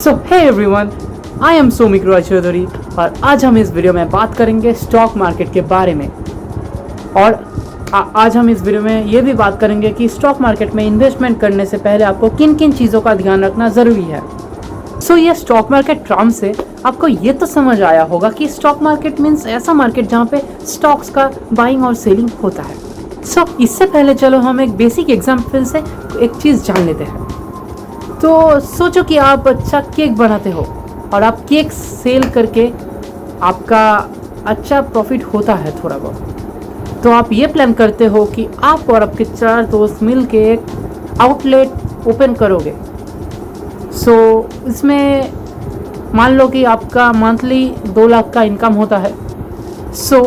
So hey everyone, I am Somik Roy Chowdhury और आज हम इस वीडियो में बात करेंगे स्टॉक मार्केट के बारे में। और आज हम इस वीडियो में ये भी बात करेंगे कि स्टॉक मार्केट में इन्वेस्टमेंट करने से पहले आपको किन किन चीज़ों का ध्यान रखना ज़रूरी है। सो ये स्टॉक मार्केट टर्म से आपको ये तो समझ आया होगा कि स्टॉक मार्केट मीन्स ऐसा मार्केट जहाँ पे स्टॉक्स का बाइंग और सेलिंग होता है। सो इससे पहले चलो हम एक बेसिक एग्जाम्पल से एक चीज़ जान लेते हैं। तो सोचो कि आप अच्छा केक बनाते हो और आप केक सेल करके आपका अच्छा प्रॉफिट होता है थोड़ा बहुत। तो आप ये प्लान करते हो कि आप और आपके 4 दोस्त मिल के एक आउटलेट ओपन करोगे। सो इसमें मान लो कि आपका मंथली 2 लाख का इनकम होता है। सो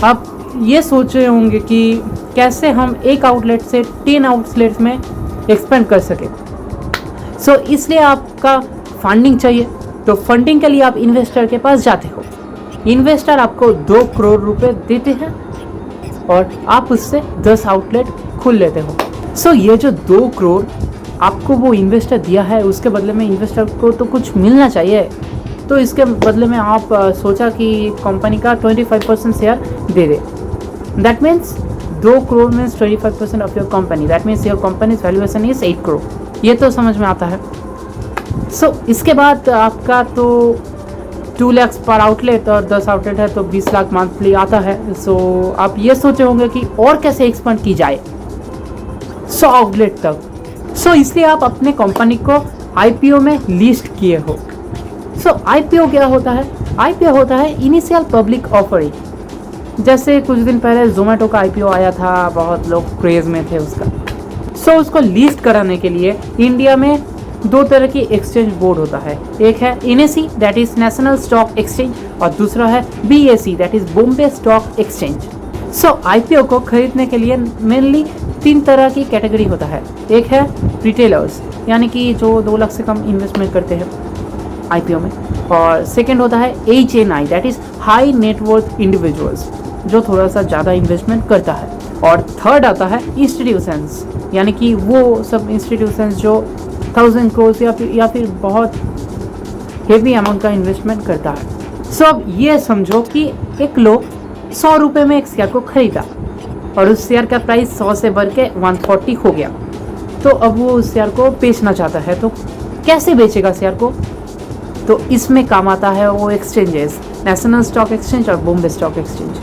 आप ये सोच रहे होंगे कि कैसे हम एक आउटलेट से 10 आउटलेट्स में एक्सपेंड कर सकें। सो इसलिए आपका फंडिंग चाहिए। तो फंडिंग के लिए आप इन्वेस्टर के पास जाते हो। इन्वेस्टर आपको 2 करोड़ रुपए देते हैं और आप उससे 10 आउटलेट खोल लेते हो। सो ये जो 2 करोड़ आपको वो इन्वेस्टर दिया है, उसके बदले में इन्वेस्टर को तो कुछ मिलना चाहिए। तो इसके बदले में आप सोचा कि कंपनी का 25% share they they. That means 2 crore means 25% of your company. That means your companies valuation is 8 crore. ये तो समझ में आता है। सो इसके बाद आपका तो 2 लाख पर आउटलेट और 10 आउटलेट है तो 20 लाख मंथली आता है। सो आप ये सोचे होंगे कि और कैसे एक्सपेंड की जाए 100 आउटलेट तक। सो इसलिए आप अपने कंपनी को आईपीओ में लिस्ट किए हो। सो आईपीओ क्या होता है? आईपीओ होता है इनिशियल पब्लिक ऑफरिंग। जैसे कुछ दिन पहले जोमेटो का आईपीओ आया था, बहुत लोग क्रेज में थे उसका। सो उसको लिस्ट कराने के लिए इंडिया में 2 तरह की एक्सचेंज बोर्ड होता है। एक है NSE that is national stock exchange और दूसरा है BSE that is Bombay stock exchange. So IPO को खरीदने के लिए मेनली 3 तरह की कैटेगरी होता है। एक है रिटेलर्स, यानी कि जो 2 लाख से कम इन्वेस्टमेंट करते हैं आईपीओ में। और सेकेंड होता है HNI that is high net worth individuals, जो थोड़ा सा ज़्यादा इन्वेस्टमेंट करता है। और थर्ड आता है इंस्टीट्यूशंस, यानी कि वो सब इंस्टीट्यूशंस जो 1000 करोड़ या फिर बहुत हेवी अमाउंट का इन्वेस्टमेंट करता है। सो अब ये समझो कि एक लोग 100 रुपये में एक शेयर को खरीदा और उस शेयर का प्राइस 100 से बढ़ के 140 हो गया। तो अब वो उस शेयर को बेचना चाहता है, तो कैसे बेचेगा शेयर को? तो इसमें काम आता है वो एक्सचेंजेस, नेशनल स्टॉक एक्सचेंज और बॉम्बे स्टॉक एक्सचेंज।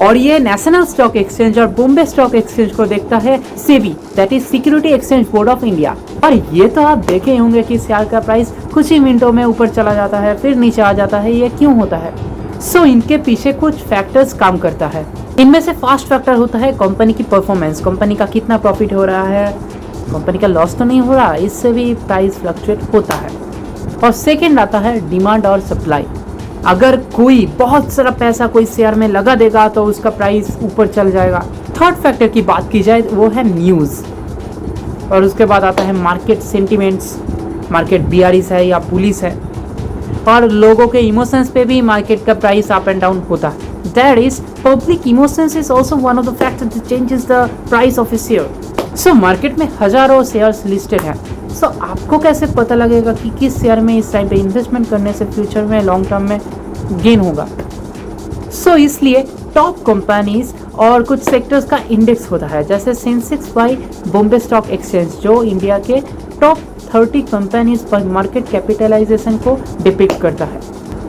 और ये नेशनल स्टॉक एक्सचेंज और बॉम्बे स्टॉक एक्सचेंज को देखता है SEBI that is security exchange board of India. और ये तो आप देखे होंगे कि शेयर का प्राइस कुछ ही मिनटों में ऊपर चला जाता है फिर नीचे आ जाता है। ये क्यों होता है? सो इनके पीछे कुछ फैक्टर्स काम करता है। इनमें से फर्स्ट फैक्टर होता है कंपनी की परफॉर्मेंस, कंपनी का कितना प्रॉफिट हो रहा है, कंपनी का लॉस तो नहीं हो रहा, इससे भी प्राइस फ्लक्चुएट होता है। और सेकेंड आता है डिमांड और सप्लाई। अगर कोई बहुत सारा पैसा कोई शेयर में लगा देगा तो उसका प्राइस ऊपर चल जाएगा। थर्ड फैक्टर की बात की जाए वो है न्यूज़। और उसके बाद आता है मार्केट सेंटिमेंट्स, मार्केट बियरिश है या बुलिश है। और लोगों के इमोशंस पे भी मार्केट का प्राइस अप एंड डाउन होता है। That is public emotions is also one of the factors that changes the price of A share. So market में हजारों शेयर्स लिस्टेड हैं। सो आपको कैसे पता लगेगा कि किस शेयर में इस टाइम पे इन्वेस्टमेंट करने से फ्यूचर में लॉन्ग टर्म में गेन होगा? सो इसलिए टॉप कंपनीज और कुछ सेक्टर्स का इंडेक्स होता है, जैसे Sensex by Bombay stock exchange, जो इंडिया के टॉप 30 कंपनीज पर मार्केट कैपिटलाइजेशन को डिपिक्ट करता है।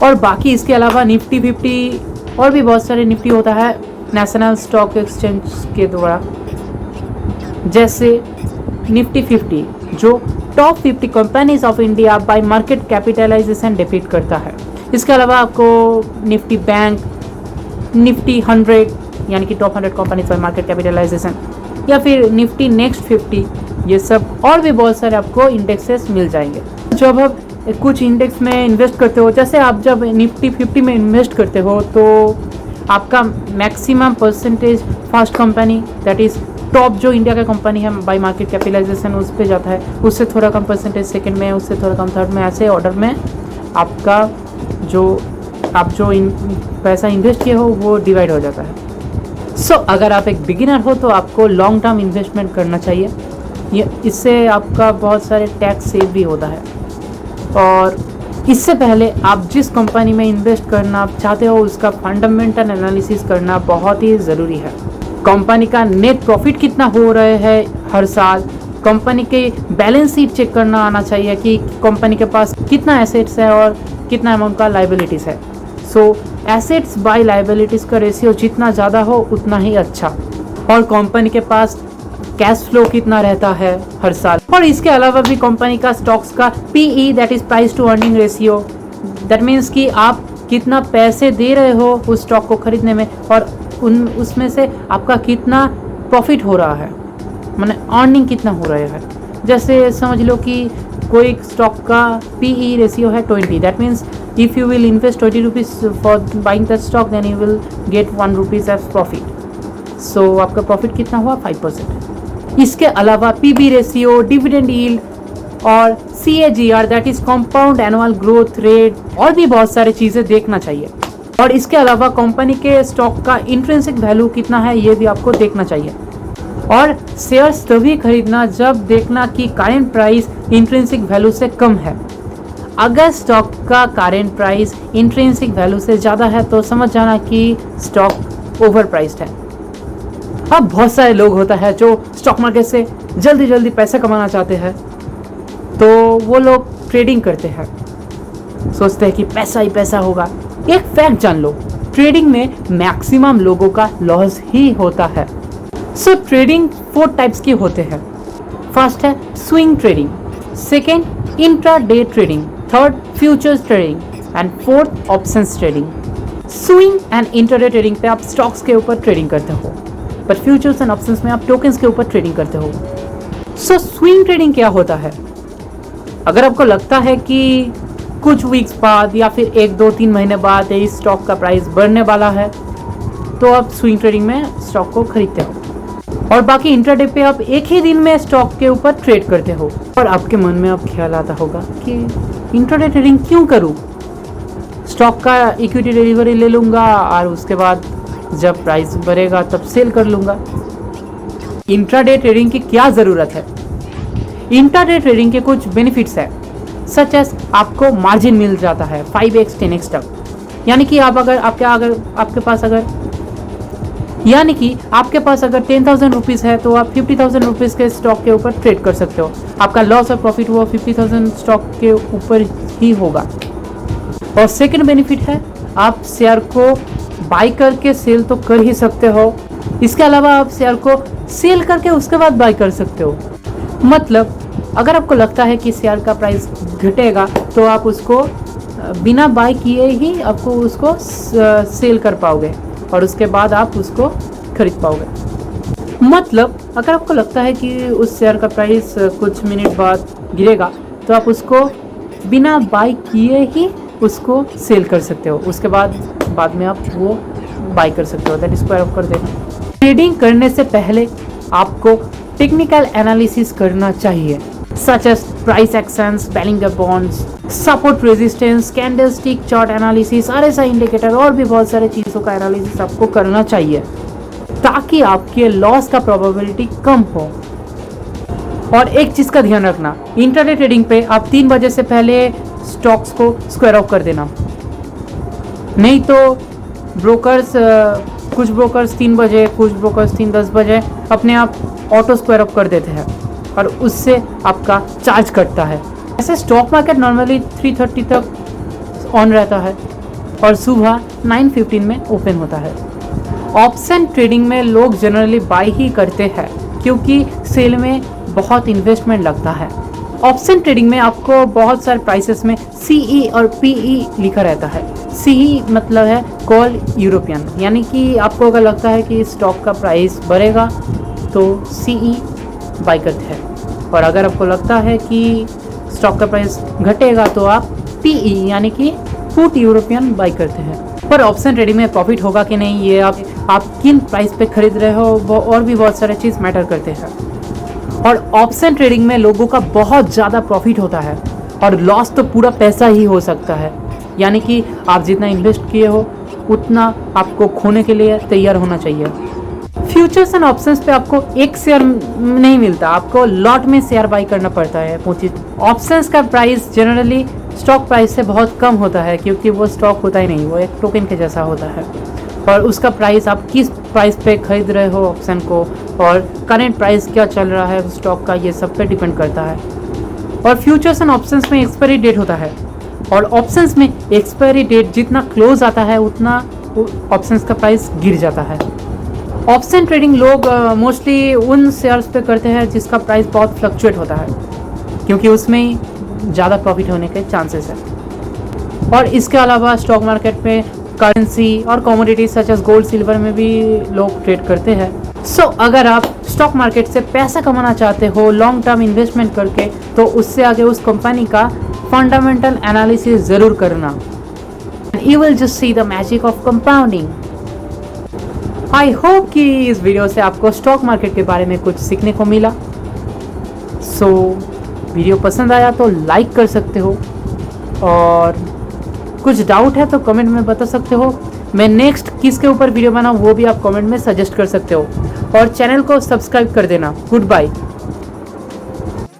और बाकी इसके अलावा निफ्टी 50 और भी बहुत सारे निफ्टी होता है नेशनल स्टॉक एक्सचेंज के द्वारा, जैसे निफ्टी 50 जो top 50 companies of India by market capitalisation depict करता है। इसके अलावा आपको निफ्टी बैंक, निफ्टी 100 यानी कि top 100 companies by market capitalization, या फिर निफ्टी नेक्स्ट 50, ये सब और भी बहुत सारे आपको इंडेक्सेस मिल जाएंगे। जब आप कुछ इंडेक्स में इन्वेस्ट करते हो, जैसे आप जब निफ्टी 50 में इन्वेस्ट करते हो तो आपका maximum percentage first company that is top जो इंडिया का कंपनी है बाय मार्केट कैपिटलाइजेशन उस पर जाता है, उससे थोड़ा कम परसेंटेज सेकंड में, उससे थोड़ा कम थर्ड में, ऐसे ऑर्डर में आपका आप जो पैसा इन्वेस्ट किए हो वो डिवाइड हो जाता है। सो अगर आप एक बिगिनर हो तो आपको लॉन्ग टर्म इन्वेस्टमेंट करना चाहिए। ये इससे आपका बहुत सारे टैक्स सेव भी होता है। और इससे पहले आप जिस कंपनी में इन्वेस्ट करना चाहते हो उसका फंडामेंटल एनालिसिस करना बहुत ही ज़रूरी है। कंपनी का नेट प्रॉफिट कितना हो रहा है हर साल, कंपनी के बैलेंस शीट चेक करना आना चाहिए कि कंपनी के पास कितना एसेट्स है और कितना अमाउंट का लाइबिलिटीज़ है। सो एसेट्स बाय लाइबिलिटीज़ का रेशियो जितना ज़्यादा हो उतना ही अच्छा, और कंपनी के पास कैश फ्लो कितना रहता है हर साल। और इसके अलावा भी कंपनी का स्टॉक्स का PE that is price to earning ratio, that means कि आप कितना पैसे दे रहे हो उस स्टॉक को खरीदने में और उसमें से आपका कितना प्रॉफिट हो रहा है, माने अर्निंग कितना हो रहा है। जैसे समझ लो कि कोई स्टॉक का PE रेशियो है 20, that means if you will invest 20 rupees for buying the stock then you will get 1 rupees as profit. So आपका प्रॉफिट कितना हुआ 5%। इसके अलावा PB रेशियो, डिविडेंड यील्ड और CAGR that is compound annual growth rate और भी बहुत सारी चीज़ें देखना चाहिए। और इसके अलावा कंपनी के स्टॉक का इंट्रिंसिक वैल्यू कितना है ये भी आपको देखना चाहिए। और शेयर्स तभी खरीदना जब देखना कि करेंट प्राइस इंट्रिंसिक वैल्यू से कम है। अगर स्टॉक का करेंट प्राइस इंट्रिंसिक वैल्यू से ज़्यादा है तो समझ जाना कि स्टॉक ओवर प्राइस्ड है। अब बहुत सारे लोग होता है जो स्टॉक मार्केट से जल्दी जल्दी पैसे कमाना चाहते हैं, तो वो लोग ट्रेडिंग करते हैं, सोचते हैं कि पैसा ही पैसा होगा। एक फैक्ट जान लो, ट्रेडिंग में मैक्सिमम लोगों का लॉस ही होता है। सो ट्रेडिंग 4 टाइप्स के होते हैं। फर्स्ट है swing trading, second intraday trading, third futures trading and fourth options trading. Swing and intraday trading पे आप स्टॉक्स के ऊपर ट्रेडिंग करते हो, पर फ्यूचर्स एंड ऑप्शंस में आप टोकन्स के ऊपर ट्रेडिंग करते हो। सो स्विंग ट्रेडिंग क्या होता है? अगर आपको लगता है कि कुछ वीक्स बाद या फिर 1, 2, 3 महीने बाद इस स्टॉक का प्राइस बढ़ने वाला है तो आप स्विंग ट्रेडिंग में स्टॉक को खरीदते हो, और बाकी इंट्राडे पे आप एक ही दिन में स्टॉक के ऊपर ट्रेड करते हो। और आपके मन में अब ख्याल आता होगा कि इंट्राडे ट्रेडिंग क्यों करूं, स्टॉक का इक्विटी डिलीवरी ले लूँगा और उसके बाद जब प्राइस बढ़ेगा तब सेल कर लूँगा। इंट्राडे ट्रेडिंग की क्या ज़रूरत है? इंट्राडे ट्रेडिंग के कुछ बेनिफिट्स है, सच एज आपको मार्जिन मिल जाता है 5x 10x तक। यानी कि आपके पास अगर 10,000 रुपीज़ है तो आप 50,000 रुपीज़ के स्टॉक के ऊपर ट्रेड कर सकते हो। आपका लॉस और प्रॉफिट वो 50,000 स्टॉक के ऊपर ही होगा। और सेकंड बेनिफिट है आप शेयर को बाई करके सेल तो कर ही सकते हो, इसके अलावा आप शेयर को सेल करके उसके बाद बाई कर सकते हो। मतलब अगर आपको लगता है कि शेयर का प्राइस घटेगा तो आप उसको बिना बाई किए ही आपको उसको सेल कर पाओगे और उसके बाद आप उसको खरीद पाओगे। मतलब अगर आपको लगता है कि उस शेयर का प्राइस कुछ मिनट बाद गिरेगा तो आप उसको बिना बाई किए ही उसको सेल कर सकते हो, उसके बाद में आप वो बाई कर सकते हो, दैट इज स्क्वायर ऑफ कर देना। ट्रेडिंग करने से पहले आपको टेक्निकल एनालिसिस करना चाहिए, such as price actions, Bollinger bands, support resistance, candlestick chart analysis, RSI indicator और भी बहुत सारे चीज़ों का एनालिसिस आपको करना चाहिए ताकि आपके लॉस का प्रोबेबिलिटी कम हो। और एक चीज़ का ध्यान रखना, इंट्राडे ट्रेडिंग पे आप 3 बजे से पहले स्टॉक्स को स्क्वायर ऑफ कर देना, नहीं तो कुछ ब्रोकर्स 3 बजे, कुछ ब्रोकर्स 3-10 बजे अपने आप ऑटो स्क्वायर ऑफ कर देते हैं और उससे आपका चार्ज कटता है। ऐसे स्टॉक मार्केट नॉर्मली 3:30 तक ऑन रहता है और सुबह 9:15 में ओपन होता है। ऑप्शन ट्रेडिंग में लोग जनरली बाई ही करते हैं क्योंकि सेल में बहुत इन्वेस्टमेंट लगता है। ऑप्शन ट्रेडिंग में आपको बहुत सारे प्राइसेस में CE और PE लिखा रहता है। CE मतलब है कॉल यूरोपियन, यानी कि आपको अगर लगता है कि स्टॉक का प्राइस बढ़ेगा तो CE बाई करते हैं, और अगर आपको लगता है कि स्टॉक का प्राइस घटेगा तो आप PE यानी कि पुट यूरोपियन बाई करते हैं। पर ऑप्शन ट्रेडिंग में प्रॉफिट होगा कि नहीं ये आप किन प्राइस पे खरीद रहे हो वो और भी बहुत सारे चीज़ मैटर करते हैं। और ऑप्शन ट्रेडिंग में लोगों का बहुत ज़्यादा प्रॉफिट होता है और लॉस तो पूरा पैसा ही हो सकता है, यानी कि आप जितना इन्वेस्ट किए हो उतना आपको खोने के लिए तैयार होना चाहिए। फ्यूचर्स एंड ऑप्शंस पे आपको एक शेयर नहीं मिलता, आपको लॉट में शेयर बाई करना पड़ता है। ऑप्शंस का प्राइस जनरली स्टॉक प्राइस से बहुत कम होता है, क्योंकि वो स्टॉक होता ही नहीं, वो एक टोकन के जैसा होता है। और उसका प्राइस आप किस प्राइस पे खरीद रहे हो ऑप्शन को, और करेंट प्राइस क्या चल रहा है उस स्टॉक का, ये सब पे डिपेंड करता है। और फ्यूचर्स एंड ऑप्शंस में एक्सपायरी डेट होता है, और ऑप्शंस में एक्सपायरी डेट जितना क्लोज आता है उतना ऑप्शंस का प्राइस गिर जाता है। ऑप्शन ट्रेडिंग लोग मोस्टली उन शेयर्स पे करते हैं जिसका प्राइस बहुत फ्लक्चुएट होता है, क्योंकि उसमें ज़्यादा प्रॉफिट होने के चांसेस है। और इसके अलावा स्टॉक मार्केट में करेंसी और commodities such as gold silver में भी लोग ट्रेड करते हैं। सो अगर आप स्टॉक मार्केट से पैसा कमाना चाहते हो लॉन्ग टर्म इन्वेस्टमेंट करके, तो उससे आगे उस कंपनी का फंडामेंटल एनालिसिस ज़रूर करना। You will just see the magic of compounding. I hope कि इस वीडियो से आपको स्टॉक मार्केट के बारे में कुछ सीखने को मिला। सो वीडियो पसंद आया तो लाइक कर सकते हो, और कुछ डाउट है तो कमेंट में बता सकते हो। मैं नेक्स्ट किसके ऊपर वीडियो बनाऊँ वो भी आप कमेंट में सजेस्ट कर सकते हो, और चैनल को सब्सक्राइब कर देना। Good bye.